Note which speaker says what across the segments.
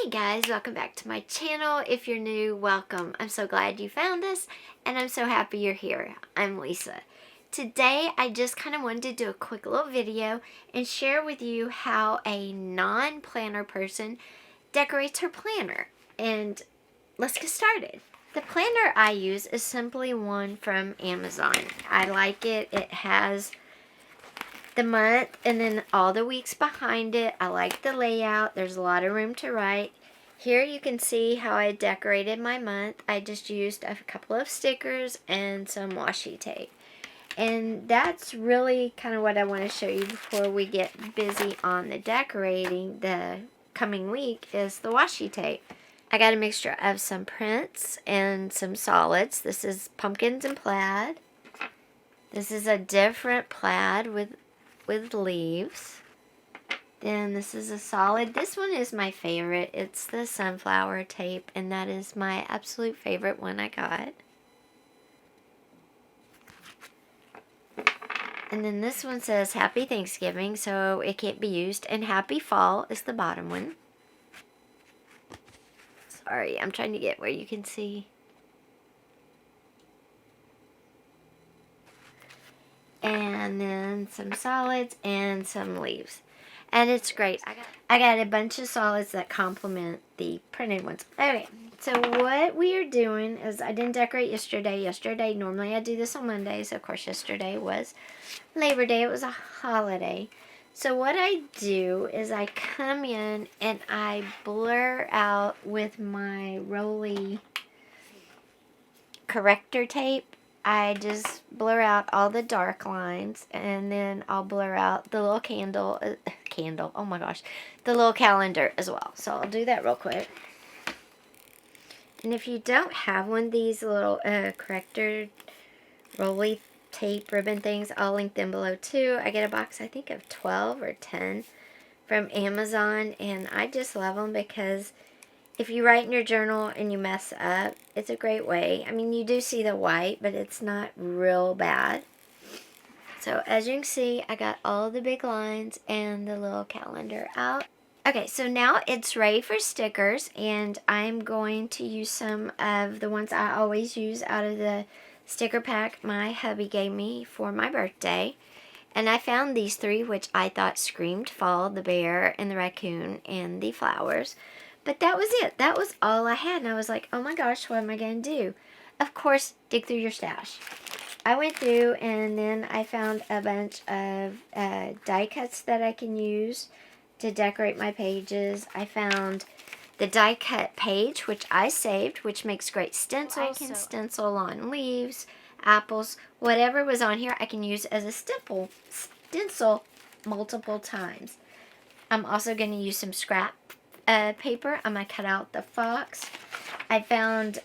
Speaker 1: Hey guys, welcome back to my channel. If you're new, welcome. I'm so glad you found us and I'm so happy you're here. I'm Lisa. Today I just kind of wanted to do a quick little video and share with you how a non-planner person decorates her planner. And let's get started. The planner I use is simply one from Amazon. I like it. It has the month and then all the weeks behind it. I like the layout. There's a lot of room to write. Here you can see how I decorated my month. I just used a couple of stickers and some washi tape. And that's really kind of what I want to show you before we get busy on the decorating the coming week is the washi tape. I got a mixture of some prints and some solids. This is pumpkins and plaid. This is a different plaid with leaves. Then this is a solid. This one is my favorite. It's the sunflower tape, and that is my absolute favorite one I got. And then this one says Happy Thanksgiving, so it can't be used. And Happy Fall is the bottom one. Sorry, I'm trying to get where you can see. And then some solids and some leaves. And it's great. I got a bunch of solids that complement the printed ones. Okay, so what we are doing is I didn't decorate yesterday. Normally I do this on Mondays. Of course, yesterday was Labor Day. It was a holiday. So what I do is I come in and I blur out with my Rolly corrector tape. I just blur out all the dark lines, and then I'll blur out the little oh my gosh, the little calendar as well. So I'll do that real quick. And if you don't have one of these little corrector rolly tape ribbon things, I'll link them below too. I get a box, I think, of 12 or 10 from Amazon, and I just love them because if you write in your journal and you mess up, it's a great way. I mean, you do see the white, but it's not real bad. So as you can see, I got all the big lines and the little calendar out. Okay, so now it's ready for stickers, and I'm going to use some of the ones I always use out of the sticker pack my hubby gave me for my birthday. And I found these three, which I thought screamed fall: the bear and the raccoon and the flowers. But that was it. That was all I had. And I was like, oh my gosh, what am I going to do? Of course, dig through your stash. I went through and then I found a bunch of die cuts that I can use to decorate my pages. I found the die cut page, which I saved, which makes great stencils. I can stencil on leaves, apples, whatever was on here I can use as a stencil multiple times. I'm also going to use some scrap paper. I'm going to cut out the fox. I found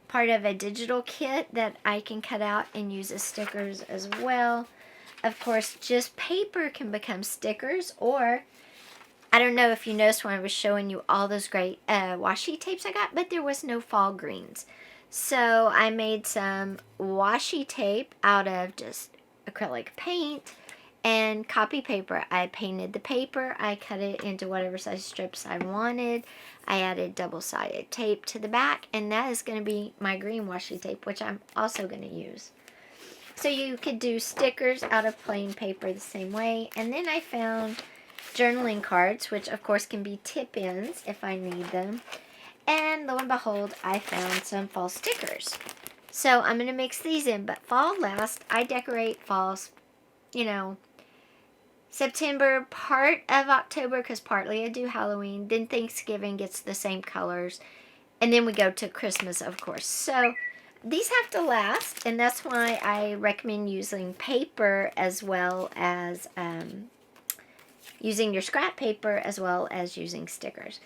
Speaker 1: part of a digital kit that I can cut out and use as stickers as well. Of course, just paper can become stickers, or I don't know if you noticed when I was showing you all those great washi tapes I got, but there was no fall greens. So I made some washi tape out of just acrylic paint and copy paper. I painted the paper. I cut it into whatever size strips I wanted. I added double-sided tape to the back, and that is going to be my green washi tape, which I'm also going to use. So you could do stickers out of plain paper the same way. And then I found journaling cards, which of course can be tip-ins if I need them. And lo and behold, I found some fall stickers. So I'm going to mix these in. But fall last, I decorate falls, September, part of October, because partly I do Halloween. Then Thanksgiving gets the same colors. And then we go to Christmas, of course. So these have to last, and that's why I recommend using paper as well as using your scrap paper as well as using stickers.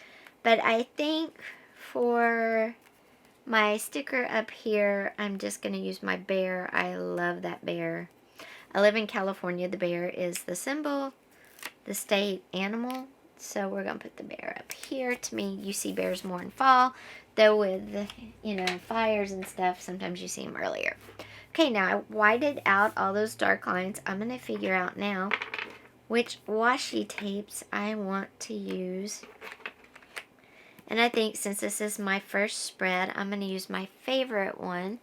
Speaker 1: But I think for my sticker up here, I'm just going to use my bear. I love that bear. I live in California. The bear is the symbol, the state animal. So we're going to put the bear up here. To me, you see bears more in fall. Though with, fires and stuff, sometimes you see them earlier. Okay, now I whited out all those dark lines. I'm going to figure out now which washi tapes I want to use And I think since this is my first spread, I'm going to use my favorite one.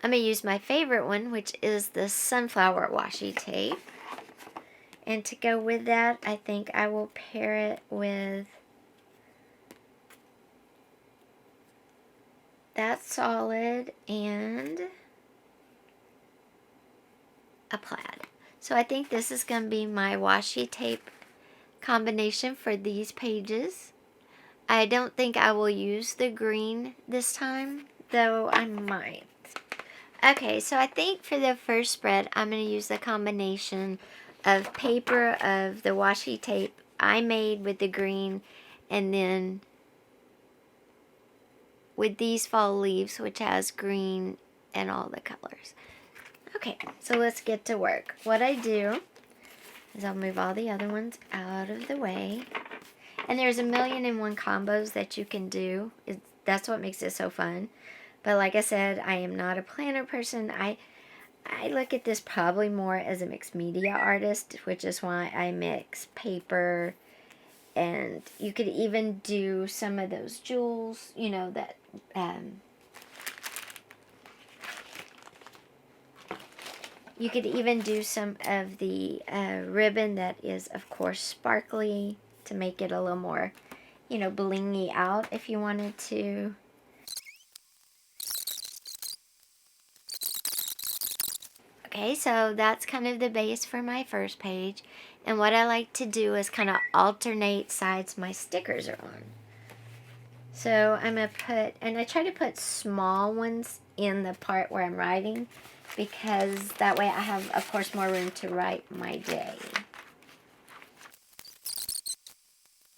Speaker 1: I'm going to use my favorite one, which is the sunflower washi tape. And to go with that, I think I will pair it with that solid and a plaid. So I think this is going to be my washi tape combination for these pages. I don't think I will use the green this time, though I might. Okay, so I think for the first spread, I'm going to use the combination of paper of the washi tape I made with the green, and then with these fall leaves, which has green and all the colors. Okay, so let's get to work. What I do is I'll move all the other ones out of the way. And there's a million and one combos that you can do. That's what makes it so fun. But like I said, I am not a planner person. I look at this probably more as a mixed media artist, which is why I mix paper, and you could even do some of those jewels, you know, that you could even do some of the ribbon that is, of course, sparkly to make it a little more, you know, blingy out if you wanted to. Okay, so that's kind of the base for my first page. And what I like to do is kind of alternate sides my stickers are on. So I'm going to put, and I try to put small ones in the part where I'm writing, because that way I have, of course, more room to write my day.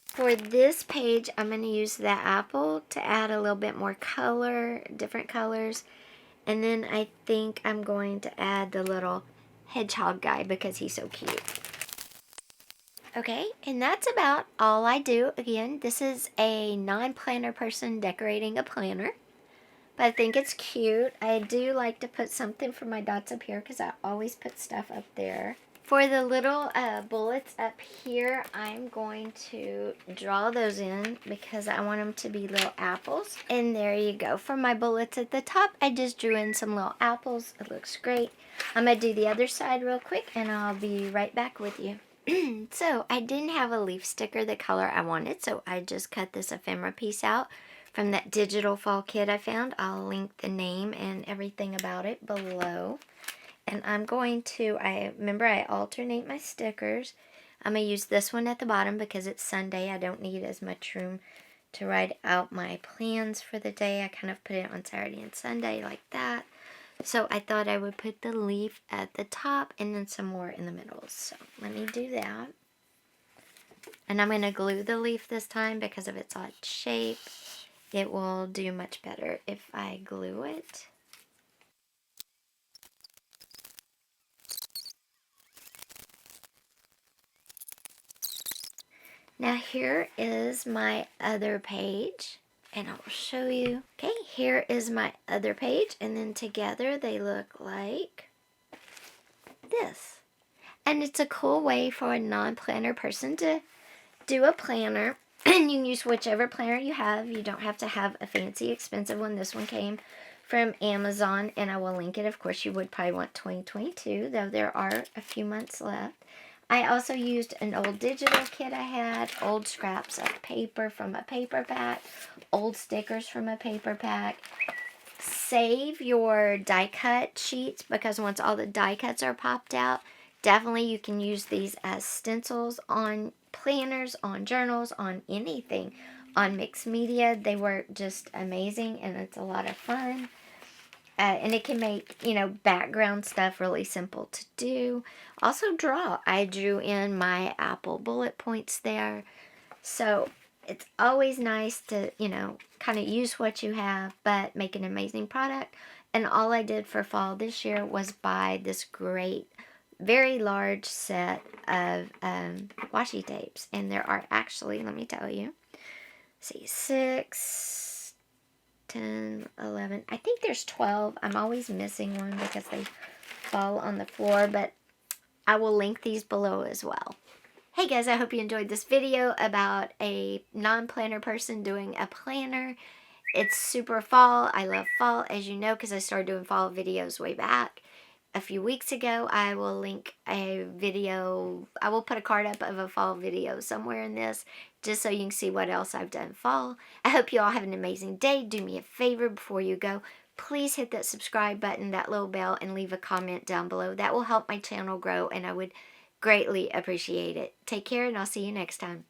Speaker 1: For this page, I'm going to use the apple to add a little bit more color, different colors. And then I think I'm going to add the little hedgehog guy because he's so cute. Okay, and that's about all I do. Again, this is a non-planner person decorating a planner. But I think it's cute. I do like to put something for my dots up here because I always put stuff up there. For the little bullets up here, I'm going to draw those in because I want them to be little apples. And there you go. For my bullets at the top, I just drew in some little apples. It looks great. I'm going to do the other side real quick and I'll be right back with you. So I didn't have a leaf sticker the color I wanted, so I just cut this ephemera piece out from that digital fall kit I found. I'll link the name and everything about it below. And I'm going to, remember I alternate my stickers. I'm going to use this one at the bottom because it's Sunday. I don't need as much room to write out my plans for the day. I kind of put it on Saturday and Sunday like that. So I thought I would put the leaf at the top and then some more in the middle. So let me do that. And I'm going to glue the leaf this time because of its odd shape. It will do much better if I glue it. Now here is my other page, and I'll show you. Okay, here is my other page, and then together they look like this. And it's a cool way for a non-planner person to do a planner, and you can use whichever planner you have. You don't have to have a fancy, expensive one. This one came from Amazon, and I will link it. Of course, you would probably want 2022, though there are a few months left. I also used an old digital kit I had, old scraps of paper from a paper pack, old stickers from a paper pack. Save your die cut sheets because once all the die cuts are popped out, definitely you can use these as stencils on planners, on journals, on anything. On mixed media, they work just amazing and it's a lot of fun. And it can make, you know, background stuff really simple to do. Also draw. I drew in my apple bullet points there. So it's always nice to, you know, kind of use what you have, but make an amazing product. And all I did for fall this year was buy this great, very large set of washi tapes. And there are actually, let me tell you, see, 6... 10, 11, I think there's 12. I'm always missing one because they fall on the floor, but I will link these below as well. Hey guys, I hope you enjoyed this video about a non-planner person doing a planner. It's super fall. I love fall, as you know, because I started doing fall videos way back a few weeks ago. I will link a video. I will put a card up of a fall video somewhere in this, just so you can see what else I've done fall. I hope you all have an amazing day. Do me a favor before you go. Please hit that subscribe button, that little bell, and leave a comment down below. That will help my channel grow, and I would greatly appreciate it. Take care, and I'll see you next time.